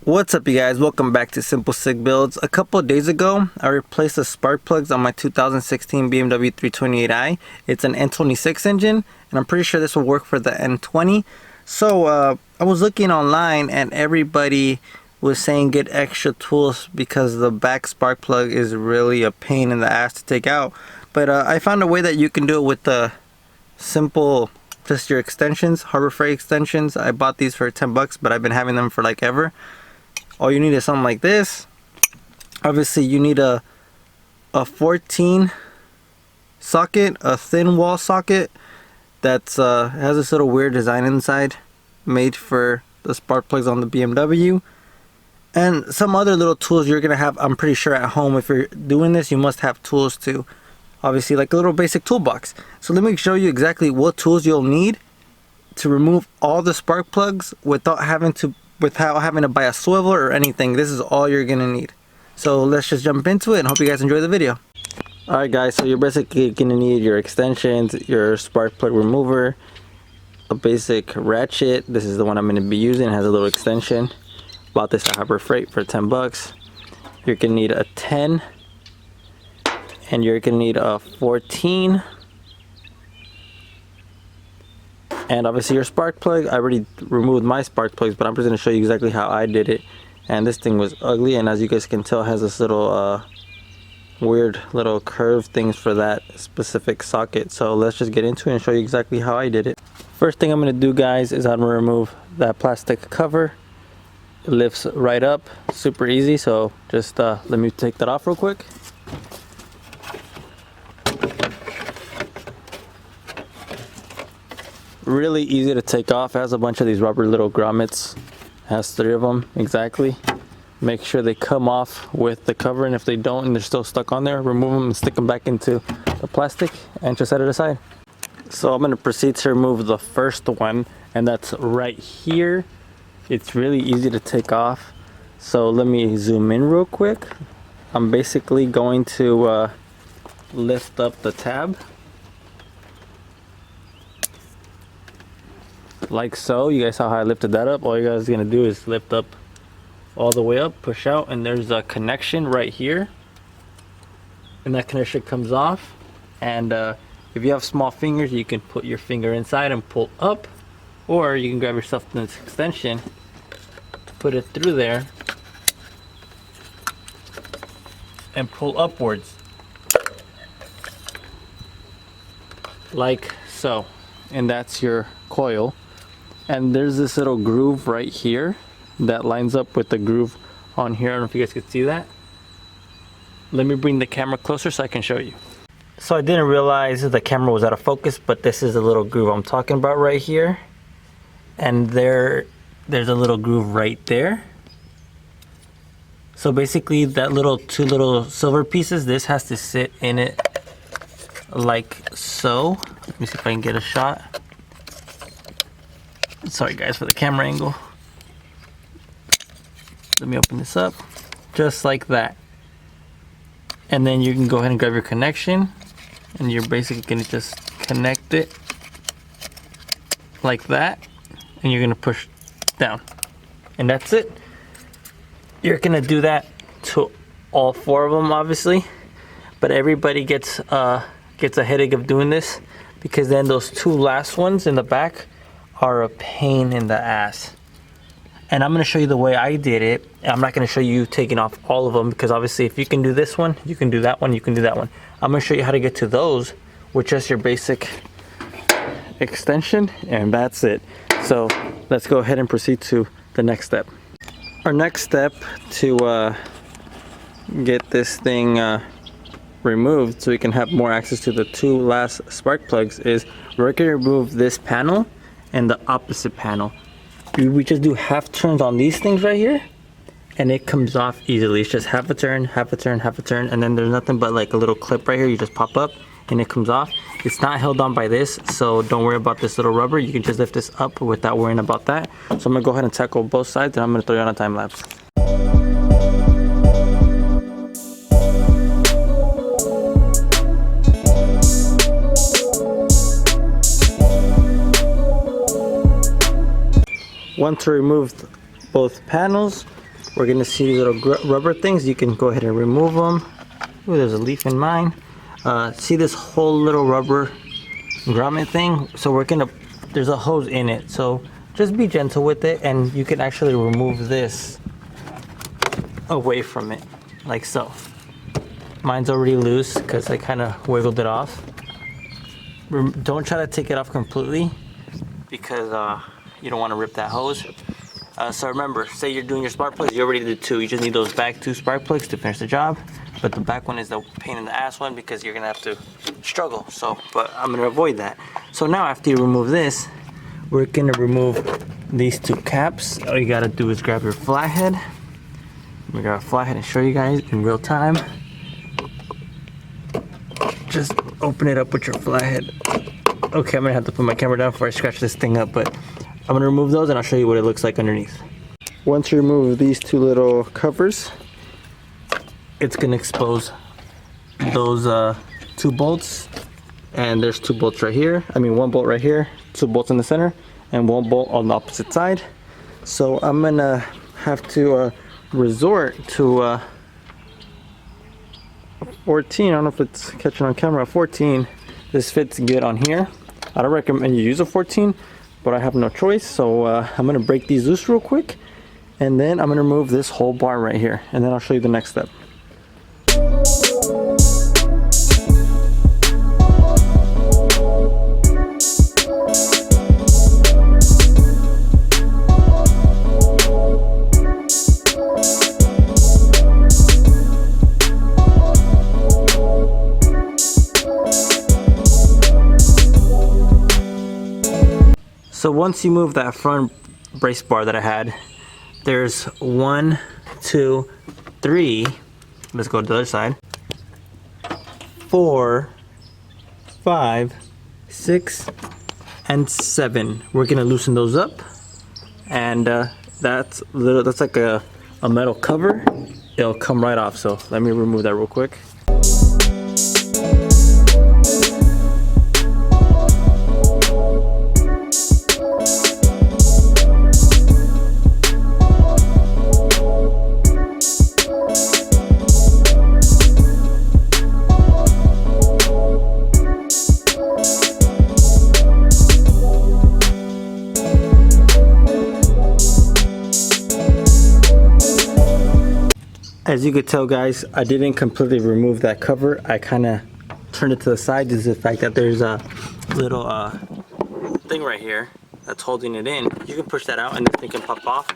What's up, you guys? Welcome back to SimpleSickBuilds. A couple of days ago, I replaced the spark plugs on my 2016 BMW 328i. It's an n26 engine, and I'm pretty sure this will work for the n20. So I was looking online, and everybody was saying get extra tools because the back spark plug is really a pain in the ass to take out. But I found a way that you can do it with the simple, just your extensions, Harbor Freight extensions. I bought these for 10 bucks, but I've been having them for like ever. All you need is something like this. Obviously you need a 14 socket, a thin wall socket that's has this little weird design inside, made for the spark plugs on the BMW, and some other little tools you're gonna have, I'm pretty sure, at home. If you're doing this, you must have tools too, obviously, like a little basic toolbox. So let me show you exactly what tools you'll need to remove all the spark plugs without having to buy a swivel or anything. This is all you're gonna need. So let's just jump into it and hope you guys enjoy the video. Alright guys, so you're basically gonna need your extensions, your spark plug remover, a basic ratchet. This is the one I'm gonna be using. It has a little extension. Bought this at Harbor Freight for 10 bucks. You're gonna need a 10, and you're gonna need a 14, and obviously your spark plug. I already removed my spark plugs, but I'm just going to show you exactly how I did it. And this thing was ugly, and as you guys can tell, it has this little weird little curved things for that specific socket. So let's just get into it and show you exactly how I did it. First thing I'm going to do, guys, is I'm going to remove that plastic cover. It lifts right up, super easy. So just let me take that off real quick. Really easy to take off. It has a bunch of these rubber little grommets. It has 3 of them exactly. Make sure they come off with the cover, and if they don't and they're still stuck on there, remove them and stick them back into the plastic and just set it aside. So I'm going to proceed to remove the first one, and that's right here. It's really easy to take off. So let me zoom in real quick. I'm basically going to lift up the tab like so. You guys saw how I lifted that up. All you guys are gonna do is lift up all the way up, push out, and there's a connection right here, and that connection comes off. And if you have small fingers, you can put your finger inside and pull up, or you can grab yourself this extension, put it through there, and pull upwards like so, and that's your coil. And there's this little groove right here that lines up with the groove on here. I don't know if you guys can see that. Let me bring the camera closer so I can show you. So I didn't realize the camera was out of focus, but this is the little groove I'm talking about right here. And there's a little groove right there. So basically that two little silver pieces, this has to sit in it like so. Let me see if I can get a shot. Sorry guys for the camera angle. Let me open this up. Just like that. And then you can go ahead and grab your connection, and you're basically going to just connect it like that, and you're going to push down, and that's it. You're going to do that to all 4 of them, obviously, but everybody gets a headache of doing this, because then those 2 last ones in the back are a pain in the ass. And I'm going to show you the way I did it. I'm not going to show you taking off all of them, because obviously if you can do this one, you can do that one, you can do that one. I'm going to show you how to get to those with just your basic extension, and that's it. So let's go ahead and proceed to the next step. Our next step to get this thing removed so we can have more access to the 2 last spark plugs is we're going to remove this panel and the opposite panel. We just do half turns on these things right here, and it comes off easily. It's just half a turn, half a turn, half a turn, and then there's nothing but like a little clip right here. You just pop up and it comes off. It's not held on by this, so don't worry about this little rubber. You can just lift this up without worrying about that. So I'm gonna go ahead and tackle both sides, and I'm gonna throw you on a time lapse. Once removed both panels, we're gonna see these little rubber things. You can go ahead and remove them. Ooh, there's a leaf in mine. See this whole little rubber grommet thing? So there's a hose in it. So just be gentle with it, and you can actually remove this away from it, like so. Mine's already loose because I kind of wiggled it off. Don't try to take it off completely because you don't want to rip that hose. So remember, say you're doing your spark plugs, you already did 2. You just need those back 2 spark plugs to finish the job. But the back one is the pain in the ass one because you're gonna have to struggle. So, but I'm gonna avoid that. So now after you remove this, we're gonna remove these 2 caps. All you gotta do is grab your flathead. We got a flathead and show you guys in real time. Just open it up with your flathead. Okay, I'm gonna have to put my camera down before I scratch this thing up, but I'm gonna remove those and I'll show you what it looks like underneath. Once you remove these 2 little covers, it's gonna expose those 2 bolts, and there's 2 bolts right here. I mean 1 bolt right here, 2 bolts in the center, and 1 bolt on the opposite side. So I'm gonna have to resort to 14. I don't know if it's catching on camera. 14. This fits good on here. I don't recommend you use a 14, but I have no choice. So I'm gonna break these loose real quick, and then I'm gonna remove this whole bar right here, and then I'll show you the next step. So once you move that front brace bar that I had, there's 1, 2, 3, let's go to the other side, 4, 5, 6, and 7. We're gonna loosen those up, and that's like a metal cover. It'll come right off, so let me remove that real quick. As you could tell, guys, I didn't completely remove that cover. I kind of turned it to the side due to the fact that there's a little thing right here that's holding it in. You can push that out and this thing can pop off.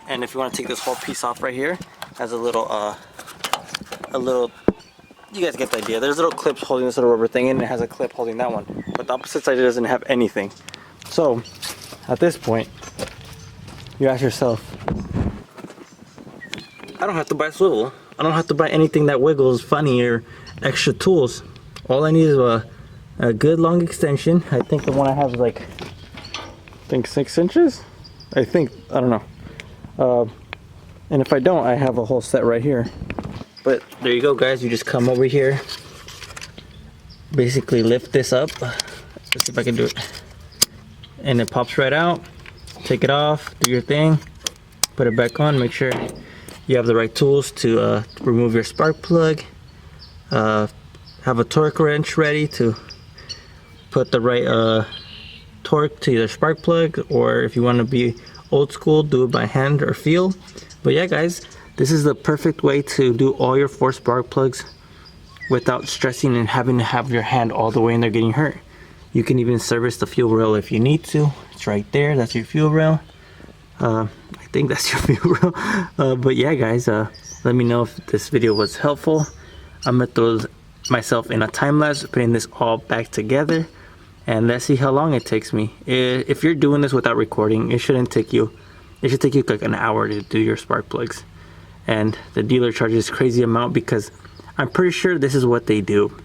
And if you want to take this whole piece off right here, has a little, you guys get the idea. There's little clips holding this little rubber thing in, and it has a clip holding that one. But the opposite side doesn't have anything. So at this point, you ask yourself, I don't have to buy swivel. I don't have to buy anything that wiggles funny or extra tools. All I need is a good long extension. I think the one I have is like, I think 6 inches? I don't know. And if I don't, I have a whole set right here. But there you go, guys. You just come over here, basically lift this up. Let's see if I can do it. And it pops right out. Take it off, do your thing, put it back on, make sure you have the right tools to remove your spark plug. Have a torque wrench ready to put the right torque to your spark plug, or if you want to be old school, do it by hand or feel. But yeah, guys, this is the perfect way to do all your 4 spark plugs without stressing and having to have your hand all the way in there getting hurt. You can even service the fuel rail if you need to. It's right there. That's your fuel rail. I think that's your fuel rail. But yeah, guys, let me know if this video was helpful. I'm gonna throw myself in a time lapse putting this all back together, and let's see how long it takes me. If you're doing this without recording, it shouldn't take you, it should take you like an hour to do your spark plugs. And the dealer charges crazy amount because I'm pretty sure this is what they do.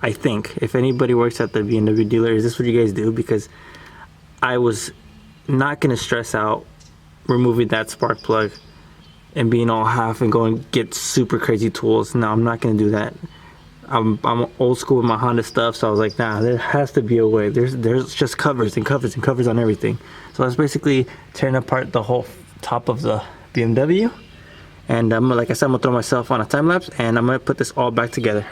I think if anybody works at the BMW dealer, is this what you guys do? Because I was not gonna stress out removing that spark plug and being all half and go and get super crazy tools. No, I'm not gonna do that. I'm old school with my Honda stuff, so I was like, nah, there has to be a way. There's just covers and covers and covers on everything. So I was basically tearing apart the whole top of the BMW. And like I said, I'm gonna throw myself on a time lapse and I'm gonna put this all back together.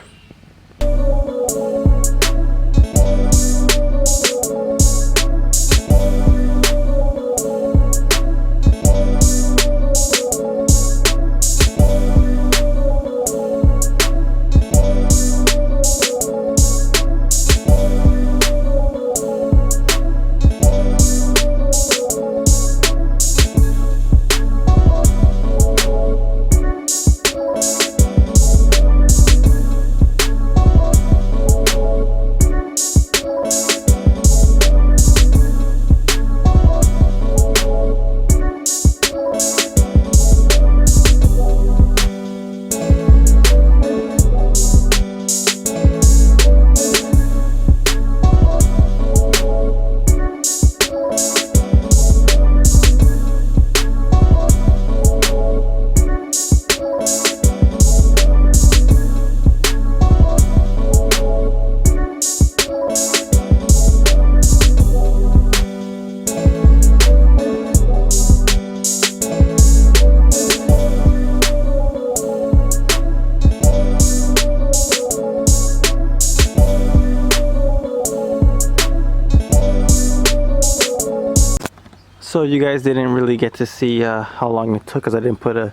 So you guys didn't really get to see how long it took because I didn't put a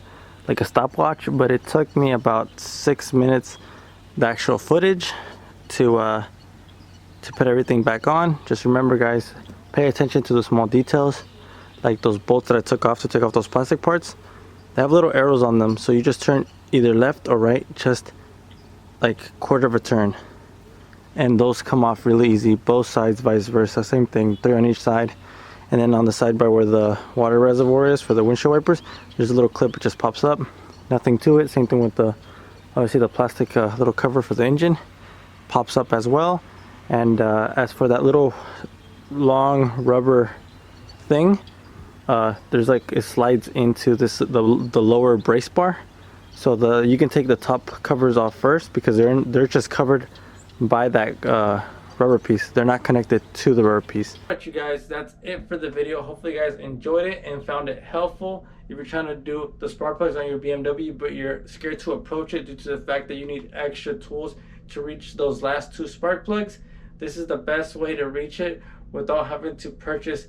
stopwatch, but it took me about 6 minutes, the actual footage, to put everything back on. Just remember, guys, pay attention to the small details, like those bolts that I took off to take off those plastic parts. They have little arrows on them, so you just turn either left or right, just like quarter of a turn, and those come off really easy. Both sides, vice versa, same thing, 3 on each side. And then on the sidebar where the water reservoir is for the windshield wipers, there's a little clip, it just pops up. Nothing to it. Same thing with the, obviously, the plastic little cover for the engine. Pops up as well. And as for that little long rubber thing, there's like, it slides into this the lower brace bar. So you can take the top covers off first because they're just covered by that rubber piece. They're not connected to the rubber piece. Alright, you guys, that's it for the video. Hopefully you guys enjoyed it and found it helpful. If you're trying to do the spark plugs on your BMW but you're scared to approach it due to the fact that you need extra tools to reach those last 2 spark plugs, this is the best way to reach it without having to purchase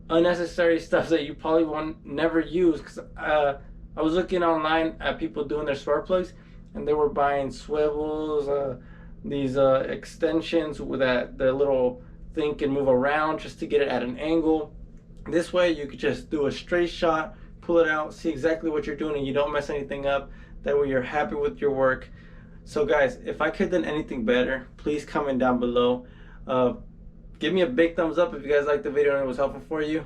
unnecessary stuff that you probably won't never use. Because I was looking online at people doing their spark plugs and they were buying swivels, these extensions with that the little thing can move around just to get it at an angle. This way you could just do a straight shot, pull it out, see exactly what you're doing, and you don't mess anything up. That way you're happy with your work. So guys, if I could have done anything better, please comment down below. Give me a big thumbs up if you guys liked the video and it was helpful for you.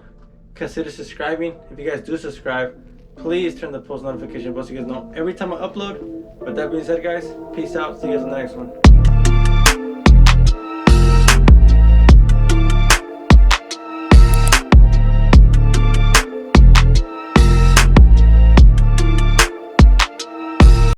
Consider subscribing. If you guys do subscribe, please turn the post notification bell so you guys know every time I upload. With that being said, guys, peace out. See you guys in the next one.